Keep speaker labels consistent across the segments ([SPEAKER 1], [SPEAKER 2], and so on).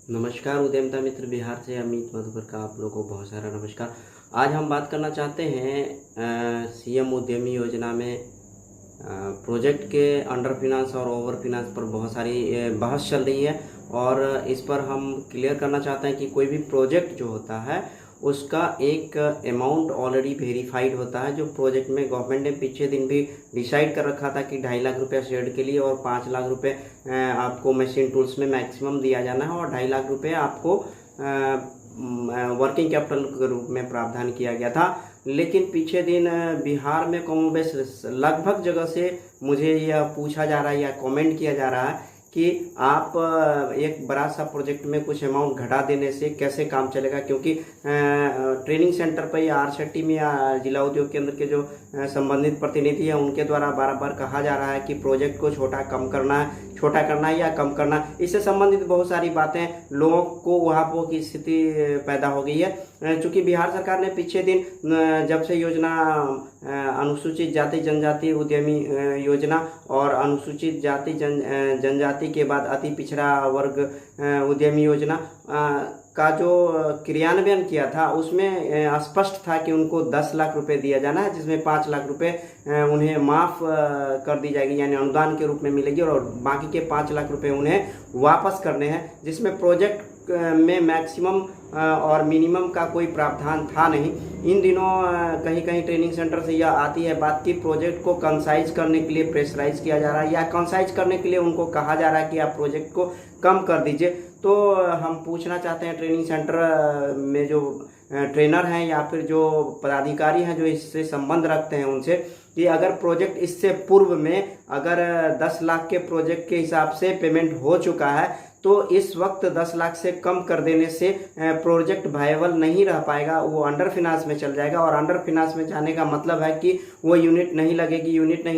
[SPEAKER 1] नमस्कार उद्यमिता मित्र बिहार से अमित मधुकर का आप लोगों को बहुत सारा नमस्कार। आज हम बात करना चाहते हैं सीएम उद्यमी योजना में प्रोजेक्ट के अंडर फिनांस और ओवर फिनांस पर बहुत सारी बहस चल रही है और इस पर हम क्लियर करना चाहते हैं कि कोई भी प्रोजेक्ट जो होता है उसका एक अमाउंट ऑलरेडी वेरीफाइड होता है। जो प्रोजेक्ट में गवर्नमेंट ने पीछे दिन भी डिसाइड कर रखा था कि 2.5 लाख रुपया शेड के लिए और 5 लाख रुपए आपको मशीन टूल्स में मैक्सिमम दिया जाना है और 2.5 लाख रुपये आपको वर्किंग कैपिटल के रूप में प्रावधान किया गया था। लेकिन पीछे दिन बिहार में कमोबेश लगभग जगह से मुझे यह पूछा जा रहा है या कमेंट किया जा रहा है कि आप एक बड़ा सा प्रोजेक्ट में कुछ अमाउंट घटा देने से कैसे काम चलेगा, क्योंकि ट्रेनिंग सेंटर पर या आरशट्टी में या जिला उद्योग केंद्र के जो संबंधित प्रतिनिधि हैं उनके द्वारा बार बार कहा जा रहा है कि प्रोजेक्ट को छोटा करना है या कम करना है। इससे संबंधित बहुत सारी बातें लोगों को वहाँ की स्थिति पैदा हो गई है। चूँकि बिहार सरकार ने पीछे दिन जब से योजना अनुसूचित जाति जनजाति उद्यमी योजना और अनुसूचित जाति जनजाति के बाद अति पिछड़ा वर्ग उद्यमी योजना का जो क्रियान्वयन किया था उसमें स्पष्ट था कि उनको 10 लाख रुपए दिया जाना है, जिसमें 5 लाख रुपए उन्हें माफ़ कर दी जाएगी यानी अनुदान के रूप में मिलेगी और बाकी के 5 लाख रुपए उन्हें वापस करने हैं, जिसमें प्रोजेक्ट में मैक्सिमम और मिनिमम का कोई प्रावधान था नहीं। इन दिनों कहीं कहीं ट्रेनिंग सेंटर से यह आती है बात कि प्रोजेक्ट को कंसाइज करने के लिए प्रेशराइज किया जा रहा है या कंसाइज करने के लिए उनको कहा जा रहा है कि आप प्रोजेक्ट को कम कर दीजिए। तो हम पूछना चाहते हैं ट्रेनिंग सेंटर में जो ट्रेनर हैं या फिर जो पदाधिकारी हैं जो इससे संबंध रखते हैं उनसे कि अगर प्रोजेक्ट इससे पूर्व में अगर 10 लाख के प्रोजेक्ट के हिसाब से पेमेंट हो चुका है तो इस वक्त 10 लाख से कम कर देने से प्रोजेक्ट वायबल नहीं रह पाएगा, वो अंडर फिनांस में चल जाएगा और अंडर फिनांस में जाने का मतलब है कि वो यूनिट नहीं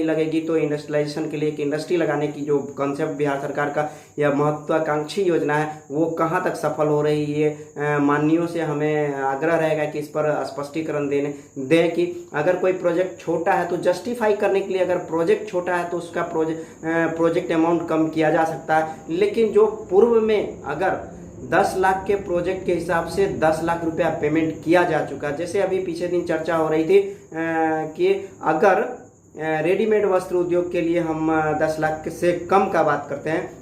[SPEAKER 1] लगेगी तो इंडस्ट्रियलाइजेशन के लिए एक इंडस्ट्री लगाने की जो कॉन्सेप्ट बिहार सरकार का यह महत्वाकांक्षी योजना है वो कहाँ तक सफल हो रही है। माननीयों से हमें आग्रह रहेगा कि इस पर स्पष्टीकरण दें कि अगर कोई प्रोजेक्ट छोटा है तो जस्टिफाई करने के लिए अगर प्रोजेक्ट छोटा है तो उसका प्रोजेक्ट अमाउंट कम किया जा सकता है, लेकिन जो पूर्व में अगर 10 लाख के प्रोजेक्ट के हिसाब से 10 लाख रुपया पेमेंट किया जा चुका, जैसे अभी पीछे दिन चर्चा हो रही थी कि अगर रेडीमेड वस्त्र उद्योग के लिए हम 10 लाख से कम का बात करते हैं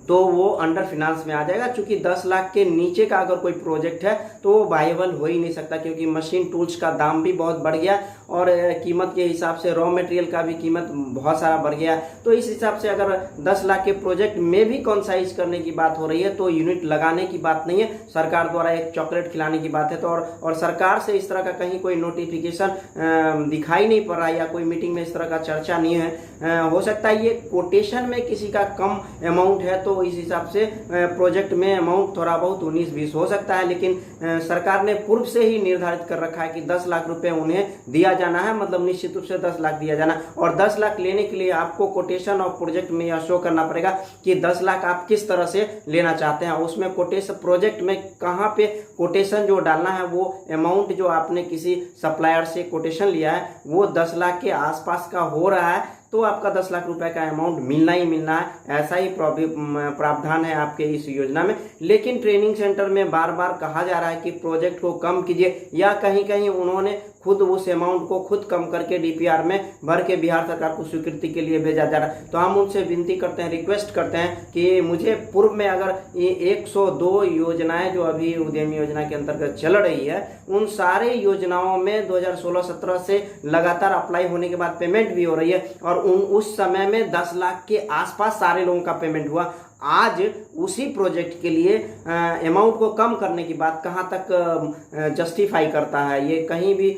[SPEAKER 1] तो वो अंडर फिनांस में आ जाएगा। चूंकि 10 लाख के नीचे का अगर कोई प्रोजेक्ट है तो वो वायबल हो ही नहीं सकता, क्योंकि मशीन टूल्स का दाम भी बहुत बढ़ गया और कीमत के हिसाब से रॉ मटेरियल का भी कीमत बहुत सारा बढ़ गया। तो इस हिसाब से अगर 10 लाख के प्रोजेक्ट में भी कंसाइज करने की बात हो रही है तो यूनिट लगाने की बात नहीं है, सरकार द्वारा एक चॉकलेट खिलाने की बात है। तो और सरकार से इस तरह का कहीं कोई नोटिफिकेशन दिखाई नहीं पड़ रहा है या कोई मीटिंग में इस तरह का चर्चा नहीं है। हो सकता है ये कोटेशन में किसी का कम अमाउंट है तो इस हिसाब से प्रोजेक्ट में अमाउंट थोड़ा बहुत 19-20 हो सकता है, लेकिन सरकार ने पूर्व से ही निर्धारित कर रखा है कि 10 लाख रुपए उन्हें दिया जाना है, मतलब निश्चित रूप से 10 लाख दिया जाना। और 10 लाख लेने के लिए आपको कोटेशन और प्रोजेक्ट में यह शो करना पड़ेगा कि 10 लाख आप किस तरह से लेना चाहते हैं। उसमें कोटेशन प्रोजेक्ट में कहाँ पे कोटेशन जो डालना है वो अमाउंट जो आपने किसी सप्लायर से कोटेशन लिया है वो 10 लाख के आसपास का हो रहा है तो आपका 10 लाख रुपए का अमाउंट मिलना ही मिलना है। ऐसा ही प्रावधान है आपके इस योजना में। लेकिन ट्रेनिंग सेंटर में बार बार कहा जा रहा है कि प्रोजेक्ट को कम कीजिए या कहीं कहीं उन्होंने खुद उस अमाउंट को खुद कम करके डीपीआर में भर के बिहार सरकार को स्वीकृति के लिए भेजा जा रहा है। तो हम उनसे विनती करते हैं, रिक्वेस्ट करते हैं कि मुझे पूर्व में अगर ये 102 योजनाएं जो अभी उद्यमी योजना के अंतर्गत चल रही है उन सारे योजनाओं में 2016-17 से लगातार अप्लाई होने के बाद पेमेंट भी हो रही है और उस समय में 10 लाख के आसपास सारे लोगों का पेमेंट हुआ। आज उसी प्रोजेक्ट के लिए अमाउंट को कम करने की बात कहाँ तक जस्टिफाई करता है, ये कहीं भी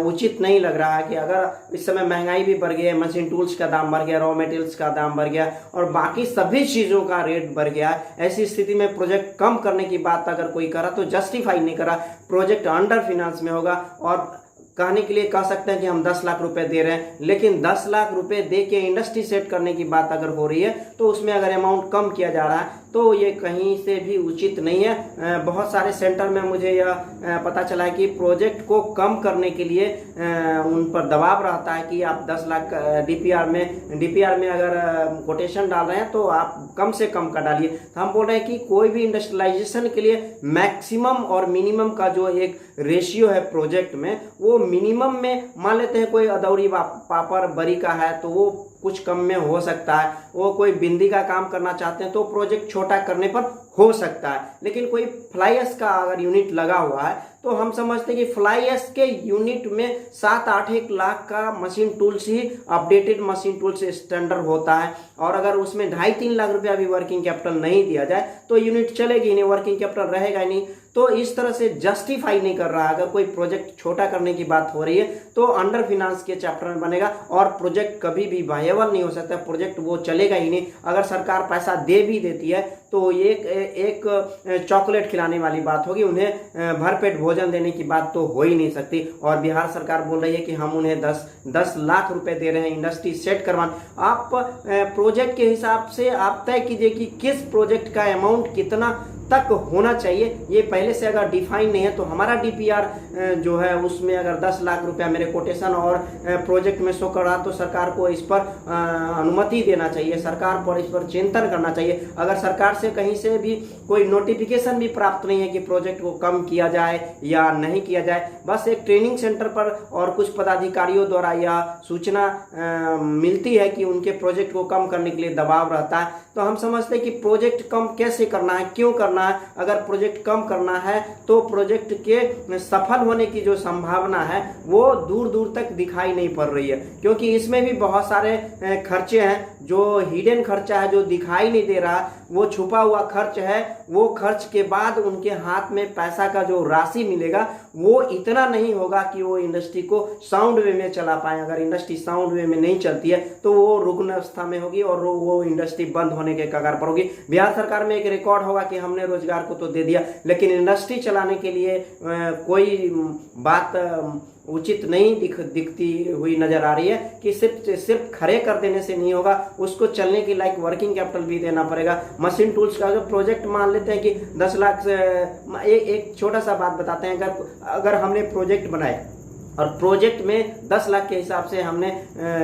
[SPEAKER 1] उचित नहीं लग रहा है। कि अगर इस समय महंगाई भी बढ़ गई है, मशीन टूल्स का दाम बढ़ गया, रॉ मटेरियल्स का दाम बढ़ गया और बाकी सभी चीज़ों का रेट बढ़ गया, ऐसी स्थिति में प्रोजेक्ट कम करने की बात अगर कोई करा तो जस्टिफाई नहीं करा, प्रोजेक्ट अंडर फिनांस में होगा। और कहने के लिए कह सकते हैं कि हम 10 लाख रुपए दे रहे हैं, लेकिन 10 लाख रुपए दे के इंडस्ट्री सेट करने की बात अगर हो रही है तो उसमें अगर अमाउंट कम किया जा रहा है तो ये कहीं से भी उचित नहीं है। बहुत सारे सेंटर में मुझे यह पता चला है कि प्रोजेक्ट को कम करने के लिए उन पर दबाव रहता है कि आप 10 लाख डीपीआर में अगर कोटेशन डाल रहे हैं तो आप कम से कम का डालिए। तो हम बोल रहे हैं कि कोई भी इंडस्ट्रियलाइजेशन के लिए मैक्सिमम और मिनिमम का जो एक रेशियो है प्रोजेक्ट में, वो मिनिमम में मान लेते हैं कोई अदौरी पापड़ बरी का है तो वो कुछ कम में हो सकता है, वो कोई बिंदी का काम करना चाहते हैं तो प्रोजेक्ट छोटा करने पर हो सकता है। लेकिन कोई फ्लाई ऐश का अगर यूनिट लगा हुआ है तो हम समझते हैं कि फ्लाई ऐश के यूनिट में 7-8 लाख का मशीन टूल्स ही अपडेटेड मशीन टूल्स स्टैंडर्ड होता है, और अगर उसमें 2.5-3 लाख रुपया भी वर्किंग कैपिटल नहीं दिया जाए तो यूनिट चलेगी ही नहीं, वर्किंग कैपिटल रहेगा ही नहीं। तो इस तरह से जस्टिफाई नहीं कर रहा है। अगर कोई प्रोजेक्ट छोटा करने की बात हो रही है तो अंडर फिनांस के चैप्टर में बनेगा, और प्रोजेक्ट कभी भी वायबल नहीं हो सकता, प्रोजेक्ट वो चलेगा ही नहीं। अगर सरकार पैसा दे भी देती है तो एक चॉकलेट खिलाने वाली बात होगी, उन्हें भरपेट भोजन देने की बात तो हो ही नहीं सकती। और बिहार सरकार बोल रही है कि हम उन्हें 10 लाख रुपए दे रहे हैं इंडस्ट्री सेट करवाने। आप प्रोजेक्ट के हिसाब से आप तय कीजिए कि किस प्रोजेक्ट का अमाउंट कितना तक होना चाहिए। ये पहले से अगर डिफाइन नहीं है तो हमारा डीपीआर जो है उसमें अगर 10 लाख रुपया मेरे कोटेशन और प्रोजेक्ट में शो कर रहा तो सरकार को इस पर अनुमति देना चाहिए, सरकार पर इस पर चिंतन करना चाहिए। अगर सरकार से कहीं से भी कोई नोटिफिकेशन भी प्राप्त नहीं है कि प्रोजेक्ट को कम किया जाए या नहीं किया जाए, बस एक ट्रेनिंग सेंटर पर और कुछ पदाधिकारियों द्वारा यह सूचना मिलती है कि उनके प्रोजेक्ट को कम करने के लिए दबाव रहता है, तो हम समझते हैं कि प्रोजेक्ट कम कैसे करना है, क्यों करना है। अगर प्रोजेक्ट कम करना है तो प्रोजेक्ट के सफल होने की जो संभावना है वो दूर दूर तक दिखाई नहीं पड़ रही है, क्योंकि इसमें भी बहुत सारे खर्चे हैं जो हिडन खर्चा है, जो दिखाई नहीं दे रहा, वो छुपा हुआ खर्च है। वो खर्च के बाद उनके हाथ में पैसा का जो राशि मिलेगा वो इतना नहीं होगा कि वो इंडस्ट्री को साउंड वे में चला पाए। अगर इंडस्ट्री साउंड वे में नहीं चलती है तो वो रुग्ण अवस्था में होगी और वो इंडस्ट्री बंद होने के कगार पर होगी। बिहार सरकार में एक रिकॉर्ड होगा कि हमने रोजगार को तो दे दिया, लेकिन इंडस्ट्री चलाने के लिए कोई बात उचित नहीं दिखती हुई नजर आ रही है कि सिर्फ खड़े कर देने से नहीं होगा, उसको चलने की लाइक वर्किंग कैपिटल भी देना पड़ेगा। मशीन टूल्स का जो प्रोजेक्ट मान लेते हैं कि 10 लाख से एक छोटा सा बात बताते हैं। अगर हमने प्रोजेक्ट बनाया और प्रोजेक्ट में 10 लाख के हिसाब से हमने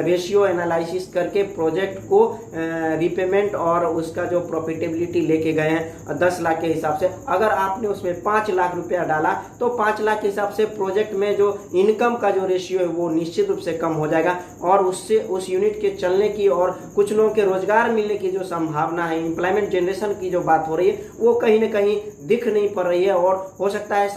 [SPEAKER 1] रेशियो एनालिसिस करके प्रोजेक्ट को रीपेमेंट और उसका जो प्रॉफिटेबिलिटी लेके गए हैं 10 लाख के हिसाब से, अगर आपने उसमें 5 लाख रुपया डाला तो 5 लाख के हिसाब से प्रोजेक्ट में जो इनकम का जो रेशियो है वो निश्चित रूप से कम हो जाएगा, और उससे उस यूनिट के चलने की और कुछ लोगों के रोजगार मिलने की जो संभावना है, एम्प्लॉयमेंट जनरेशन की जो बात हो रही है वो कहीं ना कहीं दिख नहीं पड़ रही है। और हो सकता है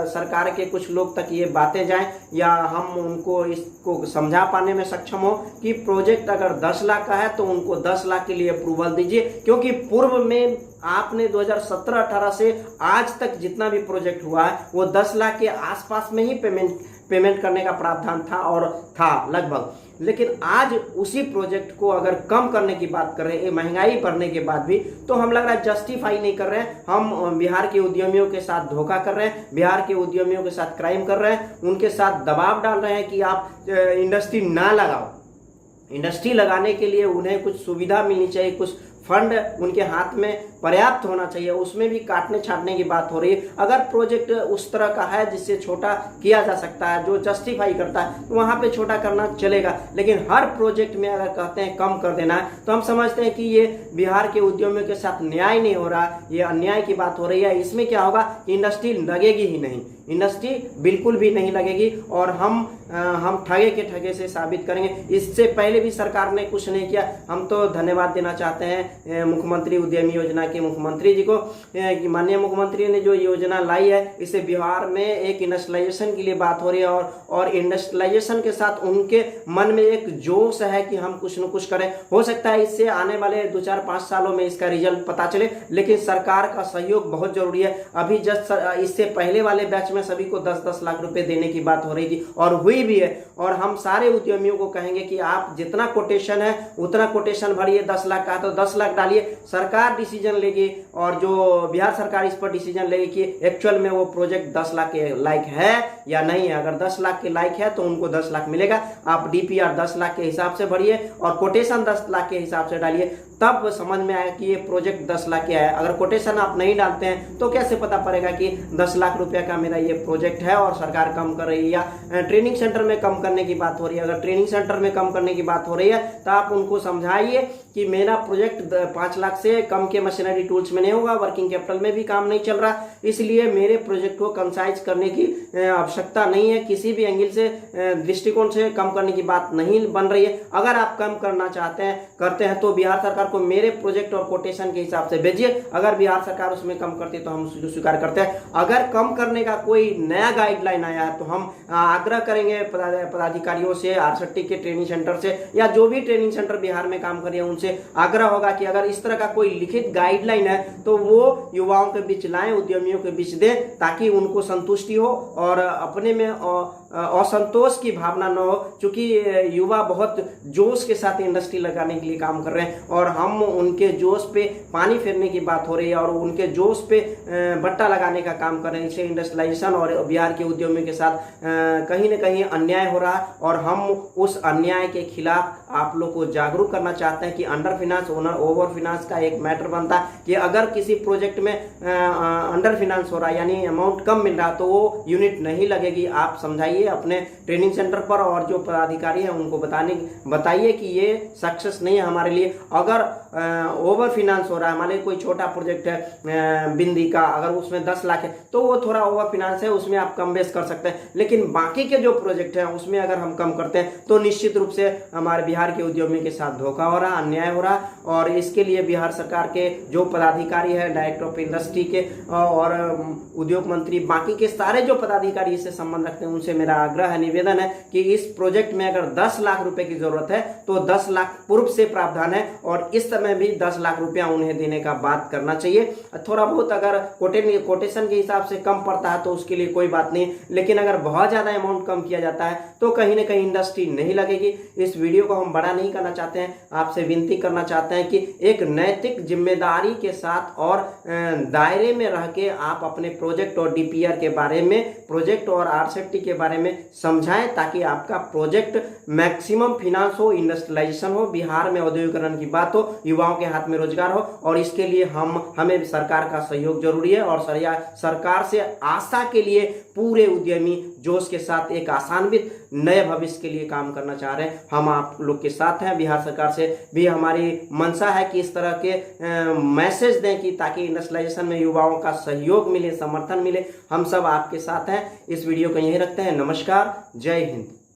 [SPEAKER 1] सरकार के कुछ लोग तक ये बातें जाएं या हम उनको इसको समझा पाने में सक्षम हो कि प्रोजेक्ट अगर 10 लाख का है तो उनको 10 लाख के लिए अप्रूवल दीजिए, क्योंकि पूर्व में आपने 2017-18 से आज तक जितना भी प्रोजेक्ट हुआ है वो 10 लाख के आसपास में ही पेमेंट करने का प्रावधान था लगभग। लेकिन आज उसी प्रोजेक्ट को अगर कम करने की बात कर रहे हैं महंगाई बढ़ने के बाद भी, तो हम लग रहा है जस्टिफाई नहीं कर रहे हैं। हम बिहार के उद्यमियों के साथ धोखा कर रहे हैं, बिहार के उद्यमियों के साथ क्राइम कर रहे हैं, उनके साथ दबाव डाल रहे हैं कि आप इंडस्ट्री ना लगाओ। इंडस्ट्री लगाने के लिए उन्हें कुछ सुविधा मिलनी चाहिए, कुछ फंड उनके हाथ में पर्याप्त होना चाहिए, उसमें भी काटने छाटने की बात हो रही है। अगर प्रोजेक्ट उस तरह का है जिससे छोटा किया जा सकता है, जो जस्टिफाई करता है, तो वहां पे छोटा करना चलेगा। लेकिन हर प्रोजेक्ट में अगर कहते हैं कम कर देना है तो हम समझते हैं कि ये बिहार के उद्यमियों के साथ न्याय नहीं हो रहा, ये अन्याय की बात हो रही है। इसमें क्या होगा, इंडस्ट्री लगेगी ही नहीं, इंडस्ट्री बिल्कुल भी नहीं लगेगी और हम ठगे के ठगे से साबित करेंगे। इससे पहले भी सरकार ने कुछ नहीं किया। हम तो धन्यवाद देना चाहते हैं मुख्यमंत्री उद्यमी योजना के मुख्यमंत्री जी को, माननीय मुख्यमंत्री ने जो योजना लाई है, इससे बिहार में एक इंडस्ट्रियलाइजेशन के लिए बात हो रही है और इंडस्ट्रियलाइजेशन के साथ उनके मन में एक जोश है कि हम कुछ न कुछ करें। हो सकता है इससे आने वाले 2-4-5 सालों में इसका रिजल्ट पता चले, लेकिन सरकार का सहयोग बहुत जरूरी है। अभी जस्ट इससे पहले वाले बैच में सभी को 10-10 लाख रुपए देने की बात हो रही थी और हुई भी है। और हम सारे उद्यमियों को कहेंगे कि आप जितना कोटेशन है उतना कोटेशन भरिए, 10 लाख का तो 10 लाख डालिए, सरकार डिसीजन लेगी और जो बिहार सरकार इस पर डिसीजन लेगी कि एक्चुअल में वो प्रोजेक्ट 10 लाख के लायक है या नहीं है। अगर 10 लाख के लायक है तो उनको 10 लाख मिलेगा। आप डीपीआर 10 लाख के हिसाब से भरिए और कोटेशन 10 लाख के हिसाब से डालिए, तब समझ में आया कि ये प्रोजेक्ट 10 लाख का है। अगर कोटेशन आप नहीं डालते हैं तो कैसे पता पड़ेगा कि 10 लाख रुपया का मेरा ये प्रोजेक्ट है और सरकार कम कर रही है, या ट्रेनिंग सेंटर में कम करने की बात हो रही है। अगर ट्रेनिंग सेंटर में कम करने की बात हो रही है तो आप उनको समझाइए कि मेरा प्रोजेक्ट 5 लाख से कम के मशीनरी टूल्स में नहीं होगा, वर्किंग कैपिटल में भी काम नहीं चल रहा, इसलिए मेरे प्रोजेक्ट को कंसाइज करने की आवश्यकता नहीं है। किसी भी एंगल से दृष्टिकोण से कम करने की बात नहीं बन रही है। अगर आप कम करना चाहते हैं करते हैं तो बिहार सरकार को मेरे प्रोजेक्ट और कोटेशन के हिसाब से भेजिए। अगर बिहार सरकार उसमें कम करती है तो हम उसको स्वीकार करते हैं। अगर कम करने का कोई नया गाइडलाइन आया है तो हम आग्रह करेंगे पदाधिकारियों से, आरएसटी के ट्रेनिंग सेंटर से, या जो भी ट्रेनिंग सेंटर बिहार में काम कर रहे हैं उनसे आग्रह होगा कि अगर इस तरह का कोई लिखित गाइडलाइन है तो वो युवाओं के बीच लाएं, उद्यमियों के बीच दें, ताकि उनको संतुष्टि हो और अपने में असंतोष की भावना न हो। क्योंकि युवा बहुत जोश के साथ इंडस्ट्री लगाने के लिए काम कर रहे हैं और हम उनके जोश पे पानी फेरने की बात हो रही है और उनके जोश पे बट्टा लगाने का काम कर रहे हैं। इससे इंडस्ट्रियलाइजेशन और बिहार के उद्यमियों के साथ कहीं ना कहीं अन्याय हो रहा है और हम उस अन्याय के खिलाफ आप लोग को जागरूक करना चाहते हैं कि अंडर फिनांस ओवर फिनांस का एक मैटर बनता है कि अगर किसी प्रोजेक्ट में अंडर फिनांस हो रहा है यानी अमाउंट कम मिल रहा तो वो यूनिट नहीं लगेगी। आप समझाइए अपने ट्रेनिंग सेंटर पर और जो पदाधिकारी है उनको बताइए कि ये सक्सेस नहीं है हमारे लिए। अगर ओवर फिनांस हो रहा है, मान लीजिए कोई छोटा प्रोजेक्ट है बिंदी का, अगर उसमें 10 लाख है तो वो थोड़ा ओवर फिनांस है, उसमें आप कम बेस कर सकते हैं। लेकिन बाकी के जो प्रोजेक्ट है उसमें अगर हम कम करते हैं तो निश्चित रूप से हमारे बिहार के उद्यमियों के साथ धोखा हो रहा, अन्याय हो रहा। और इसके लिए बिहार सरकार के जो पदाधिकारी है, डायरेक्टर ऑफ इंडस्ट्री के और उद्योग मंत्री, बाकी के सारे जो पदाधिकारी इससे संबंध रखते हैं उनसे मेरा आग्रह है, निवेदन है कि इस प्रोजेक्ट में अगर 10 लाख रुपए की जरूरत है तो 10 लाख पूर्व से प्रावधान है और इस समय भी 10 लाख रुपया उन्हें देने का बात करना चाहिए। थोड़ा बहुत अगर कोटेशन के हिसाब से कम पड़ता है तो उसके लिए कोई बात नहीं, लेकिन अगर बहुत ज्यादा अमाउंट कम किया जाता है तो कहीं ना कहीं इंडस्ट्री नहीं लगेगी। इस वीडियो को हम बड़ा नहीं करना चाहते हैं, आपसे विनती करना चाहते हैं कि एक नैतिक जिम्मेदारी के साथ और दायरे में रह के आप अपने प्रोजेक्ट और डीपीआर के बारे में, प्रोजेक्ट और आरसेप्टी के बारे में समझाएं ताकि आपका प्रोजेक्ट मैक्सिमम फिनांस हो, इंडस्ट्रियलाइजेशन हो, बिहार में औद्योगिकरण की बात हो, युवाओं के हाथ में रोजगार हो। और इसके लिए हमें सरकार का सहयोग जरूरी है और सरकार से आशा के लिए पूरे उद्यमी जोश के साथ एक आशान्वित नए भविष्य के लिए काम करना चाह रहे हैं। हम आप लोग के साथ हैं। बिहार सरकार से भी हमारी मंशा है कि इस तरह के मैसेज दें कि ताकि इंडस्ट्रियलाइजेशन में युवाओं का सहयोग मिले, समर्थन मिले। हम सब आपके साथ हैं। इस वीडियो को यहीं रखते हैं। नमस्कार, जय हिंद।